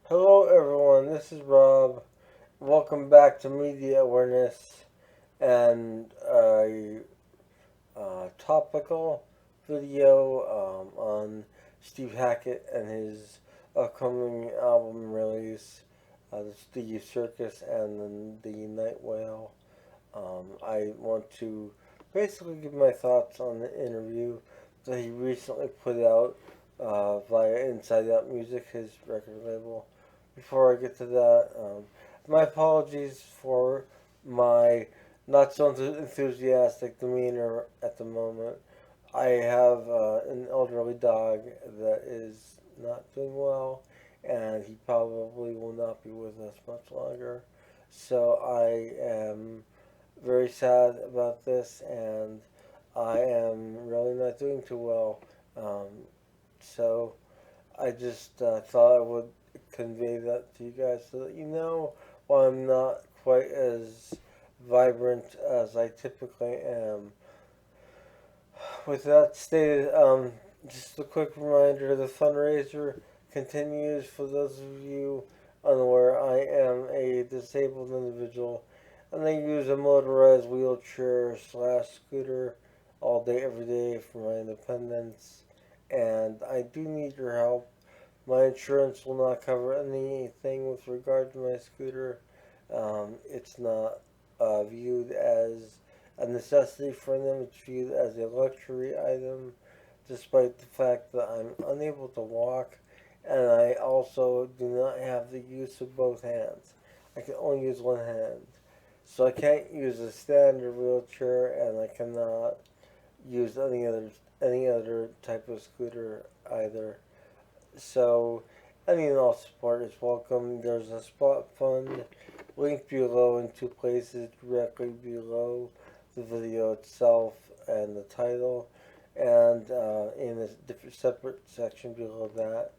Hello, everyone. This is Rob. Welcome back to Media Awareness and a topical video on Steve Hackett and his upcoming album release, the Circus and the Nightwhale. I want to basically give my thoughts on the interview that he recently put out via Inside Out Music, his record label. Before I get to that, my apologies for my not so enthusiastic demeanor at the moment. I have an elderly dog that is not doing well, and he probably will not be with us much longer. So I am very sad about this, and I am really not doing too well. Um, so I just thought I would convey that to you guys so that you know why I'm not quite as vibrant as I typically am. With that stated, just a quick reminder the fundraiser continues. For those of you unaware, I am a disabled individual and I use a motorized wheelchair slash scooter all day, every day for my independence. And I do need your help. My insurance will not cover anything with regard to my scooter. It's not viewed as a necessity for them. It's viewed as a luxury item, despite the fact that I'm unable to walk, and I also do not have the use of both hands. I can only use one hand, so I can't use a standard wheelchair, and I cannot use any other type of scooter either. So, any and all support is welcome. There's a spot fund linked below in two places directly below the video itself and the title, and in a different separate section below that.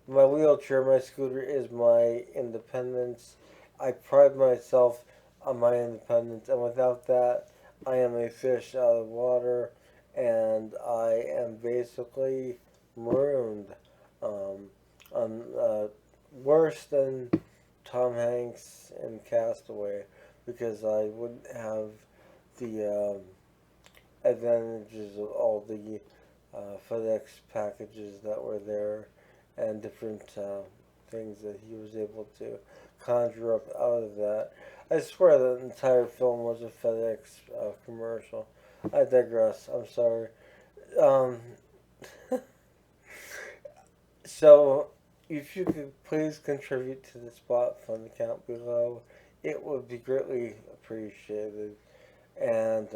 My wheelchair, my scooter is my independence. I pride myself on my independence, and without that, I am a fish out of water, and I am basically marooned. Um, on Worse than Tom Hanks in Castaway, because I wouldn't have the advantages of all the FedEx packages that were there and different things that he was able to conjure up out of that. I swear that entire film was a FedEx commercial. I digress. I'm sorry. Um, So, if you could please contribute to the spot fund account below, it would be greatly appreciated. And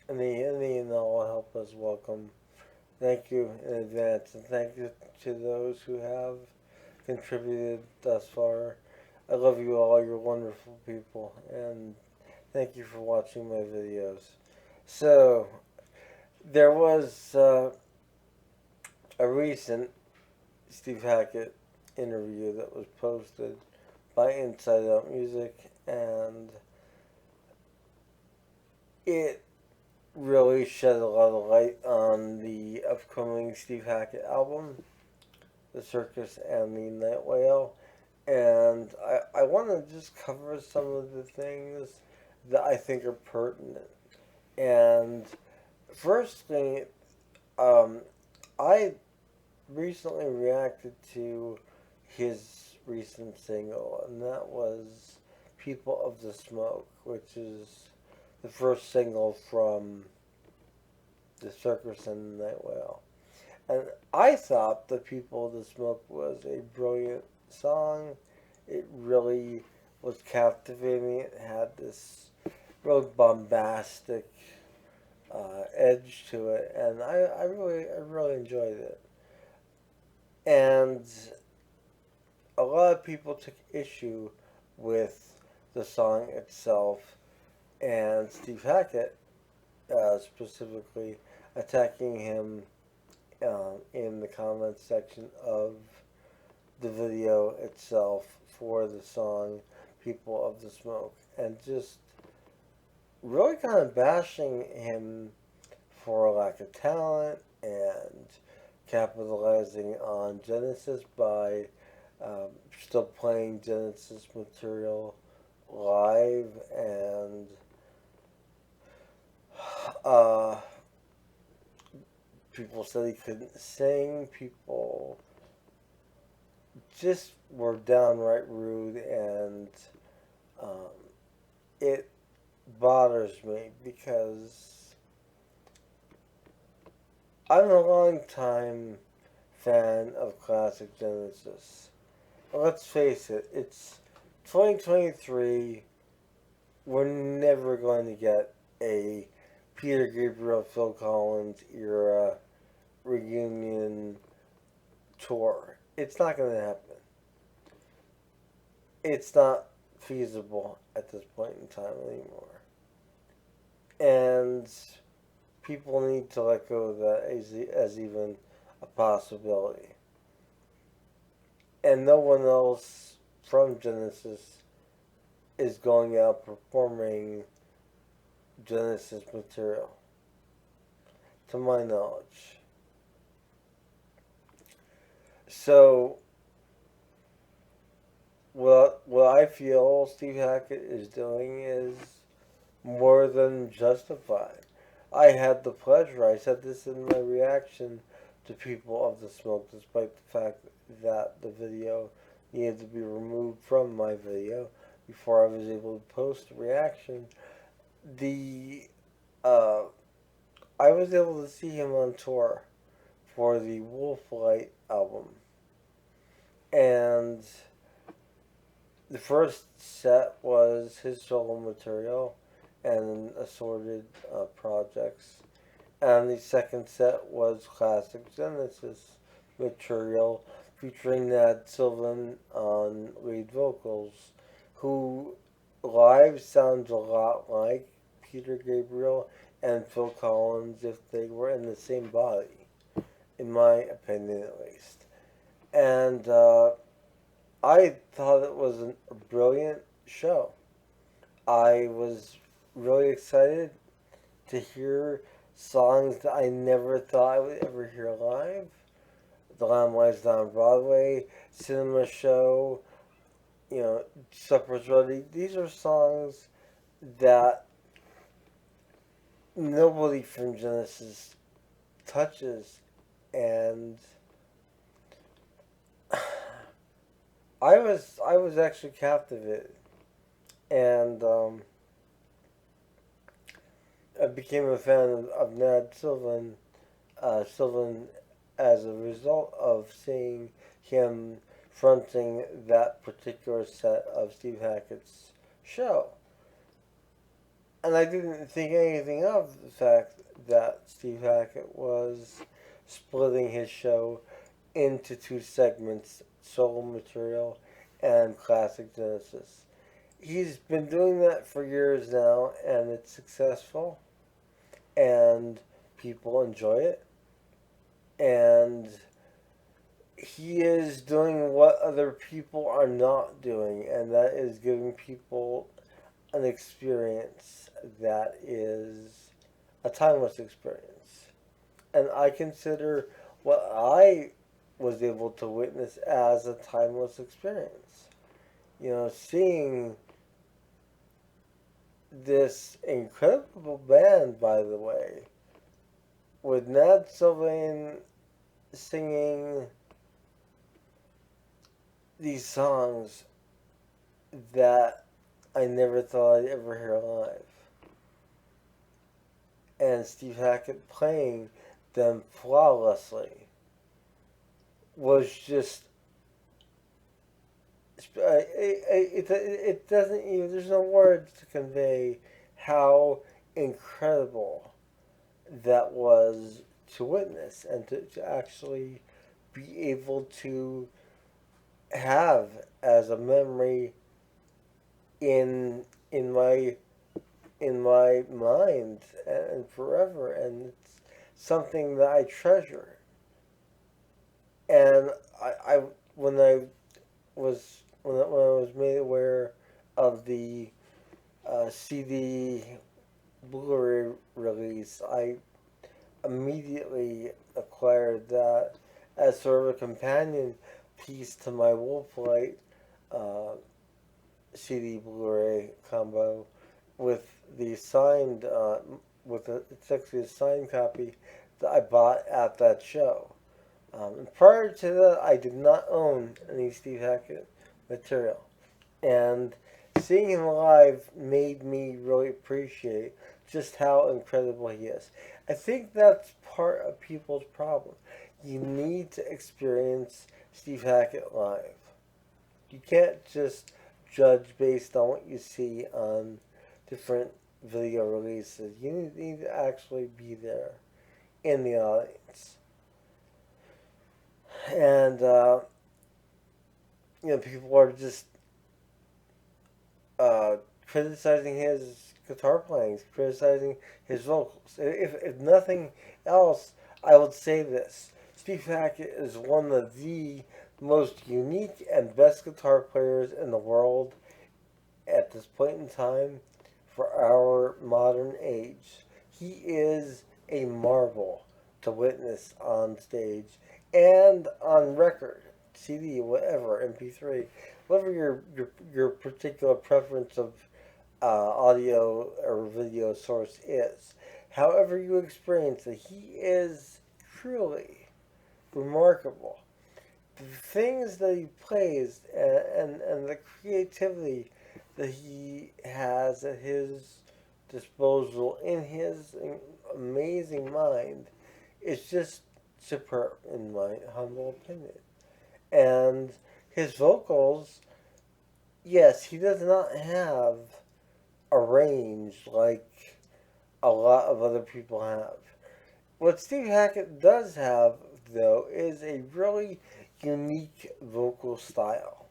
any and all help is welcome. Thank you in advance, and thank you to those who have contributed thus far. I love you all. You're wonderful people, and thank you for watching my videos. So, there was a recent Steve Hackett interview that was posted by Inside Out Music, and it really shed a lot of light on the upcoming Steve Hackett album, The Circus and the Nightwhale. And I want to just cover some of the things that I think are pertinent. And firstly, um, I recently reacted to his recent single, and that was People of the Smoke, which is the first single from the Circus and the Nightwhale. And I thought the People of the Smoke was a brilliant song. It really was captivating. It had this real bombastic edge to it, and I really enjoyed it. And a lot of people took issue with the song itself, and Steve Hackett specifically attacking him in the comments section of the video itself for the song People of the Smoke, and just really kind of bashing him for a lack of talent and capitalizing on Genesis by still playing Genesis material live, and uh, people said he couldn't sing. People just were downright rude, and um, it bothers me because I'm a long time fan of classic Genesis. Let's face it, it's 2023. We're never going to get a Peter Gabriel, Phil Collins era reunion tour. It's not going to happen. It's not feasible at this point in time anymore. And people need to let go of that as even a possibility. And no one else from Genesis is going out performing Genesis material, to my knowledge. So, what I feel Steve Hackett is doing is more than justified. I had the pleasure, I said this in my reaction to People of the Smoke, despite the fact that the video needed to be removed from my video before I was able to post a reaction. The uh, I was able to see him on tour for the Wolflight album, and the first set was his solo material and assorted projects, and the second set was classic Genesis material featuring Nad Sylvan on lead vocals, who live sounds a lot like Peter Gabriel and Phil Collins if they were in the same body, in my opinion at least. And I thought it was a brilliant show. I was really excited to hear songs that I never thought I would ever hear live. The Lamb Lies Down Broadway, Cinema Show, Supper's Ready. These are songs that nobody from Genesis touches, and I was actually captivated, and I became a fan of Nad Sylvan, Sylvan, as a result of seeing him fronting that particular set of Steve Hackett's show. And I didn't think anything of the fact that Steve Hackett was splitting his show into two segments, solo material and classic Genesis. He's been doing that for years now, and it's successful, and people enjoy it. And he is doing what other people are not doing, and that is giving people an experience that is a timeless experience. And I consider what I was able to witness as a timeless experience. Seeing this incredible band, by the way, with Nad Sylvan singing these songs that I never thought I'd ever hear live, and Steve Hackett playing them flawlessly, was just it doesn't even, there's no words to convey how incredible that was to witness, and to actually be able to have as a memory in my in my mind and forever, and it's something that I treasure. And I when I was when I was made aware of the CD Blu-ray release, I immediately acquired that as sort of a companion piece to my Wolflight uh, CD Blu-ray combo with the signed it's actually a signed copy that I bought at that show. And prior to that, I did not own any Steve Hackett material, and seeing him live made me really appreciate just how incredible he is. I think that's part of people's problem. You need to experience Steve Hackett live. You can't just judge based on what you see on different video releases. You need to actually be there in the audience. And, people are just uh, criticizing his guitar playing, criticizing his vocals. If nothing else, I would say this: Steve Hackett is one of the most unique and best guitar players in the world at this point in time for our modern age. He is a marvel to witness on stage and on record, CD, whatever, MP3, whatever your particular preference of audio or video source is. However you experience it, he is truly remarkable. The things that he plays and the creativity that he has at his disposal in his amazing mind is just superb, in my humble opinion. And his vocals, yes, he does not have a range like a lot of other people have. What Steve Hackett does have, though, is a really unique vocal style.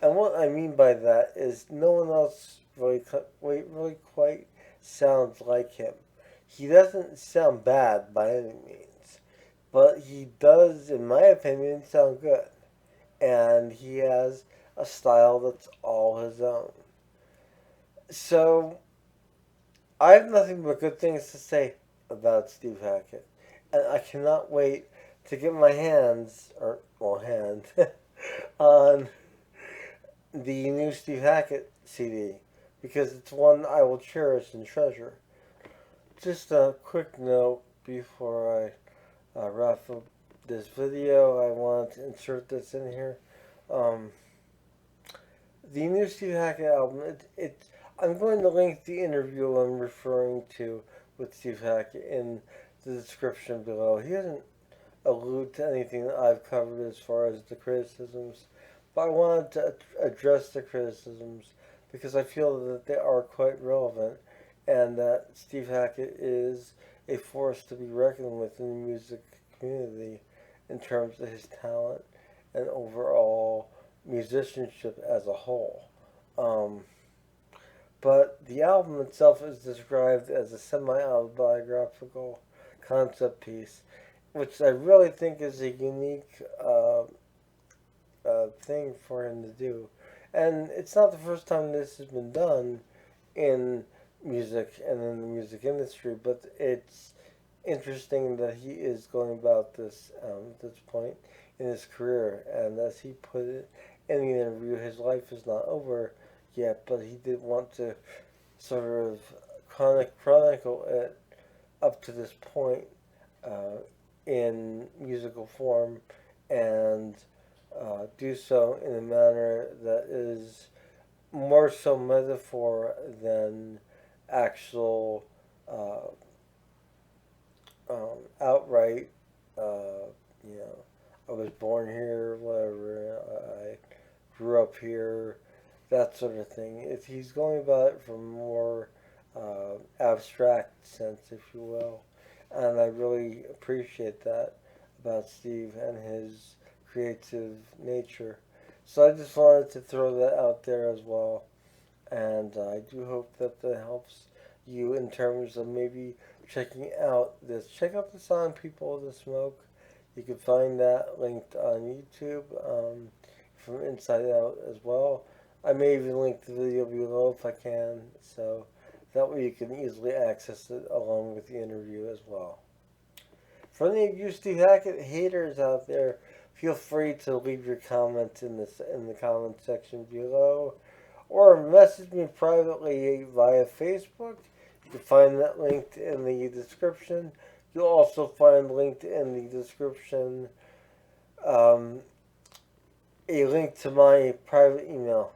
And what I mean by that is no one else really quite sounds like him. He doesn't sound bad by any means, but he does, in my opinion, sound good. And he has a style that's all his own. So, I have nothing but good things to say about Steve Hackett. And I cannot wait to get my hands, or, well, hand, on the new Steve Hackett CD because it's one I will cherish and treasure. Just a quick note before I wrap up this video. I want to insert this in here. Um, the new Steve Hackett album. I'm going to link the interview I'm referring to with Steve Hackett in the description below. He doesn't allude to anything that I've covered as far as the criticisms, but I wanted to address the criticisms because I feel that they are quite relevant and that Steve Hackett is a force to be reckoned with in the music community in terms of his talent and overall musicianship as a whole. Um, but the album itself is described as a semi-autobiographical concept piece, which I really think is a unique thing for him to do. And it's not the first time this has been done in music and in the music industry, but it's interesting that he is going about this at this point in his career. And as he put it in the interview, his life is not over yet, but he did want to sort of chronicle it up to this point in musical form and do so in a manner that is more so metaphor than actual outright, you know, I was born here, whatever, I grew up here, that sort of thing. If he's going about it from a more abstract sense, if you will. And I really appreciate that about Steve and his creative nature. So I just wanted to throw that out there as well. And I do hope that that helps you in terms of maybe checking out this. Check out the song People of the Smoke. You can find that linked on YouTube from Inside Out as well. I may even link the video below if I can. So that way you can easily access it along with the interview as well. For any of you Steve Hackett haters out there, Feel free to leave your comments in the comment section below, or message me privately via Facebook. You can find that linked in the description. You'll also find linked in the description um, a link to my private email.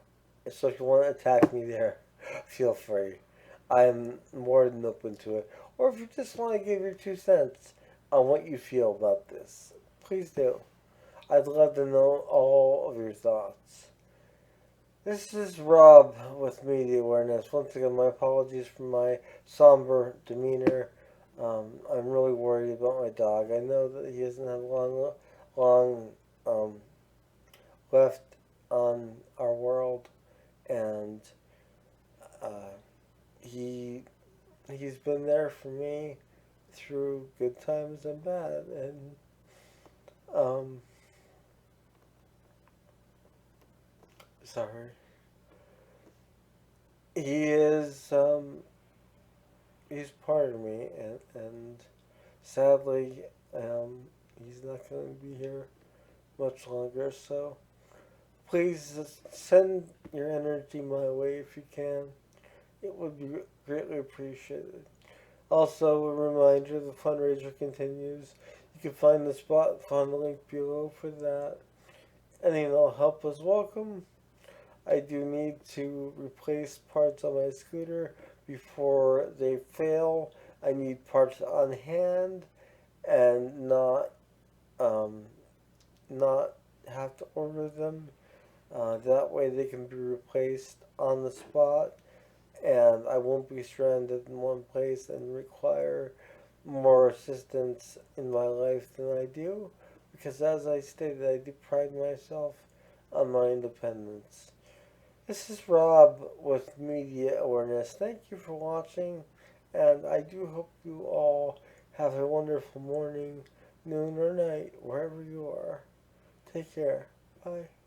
So if you want to attack me there, feel free. I'm more than open to it. Or if you just want to give your 2 cents on what you feel about this, please do. I'd love to know all of your thoughts. This is Rob with Media Awareness. Once again, my apologies for my somber demeanor. I'm really worried about my dog. I know that he doesn't have long um, left on our world, and uh, he he's been there for me through good times and bad, and um, sorry, he is he's part of me, and sadly, he's not going to be here much longer. So please send your energy my way if you can. It would be greatly appreciated. Also, a reminder, the fundraiser continues. You can find the spot fund link below for that. Any and all help is welcome. I do need to replace parts on my scooter before they fail. I need parts on hand and um, not have to order them. That way they can be replaced on the spot, and I won't be stranded in one place and require more assistance in my life than I do, because as I stated, I do pride myself on my independence. This is Rob with Media Awareness. Thank you for watching, and I do hope you all have a wonderful morning, noon, or night, wherever you are. Take care. Bye.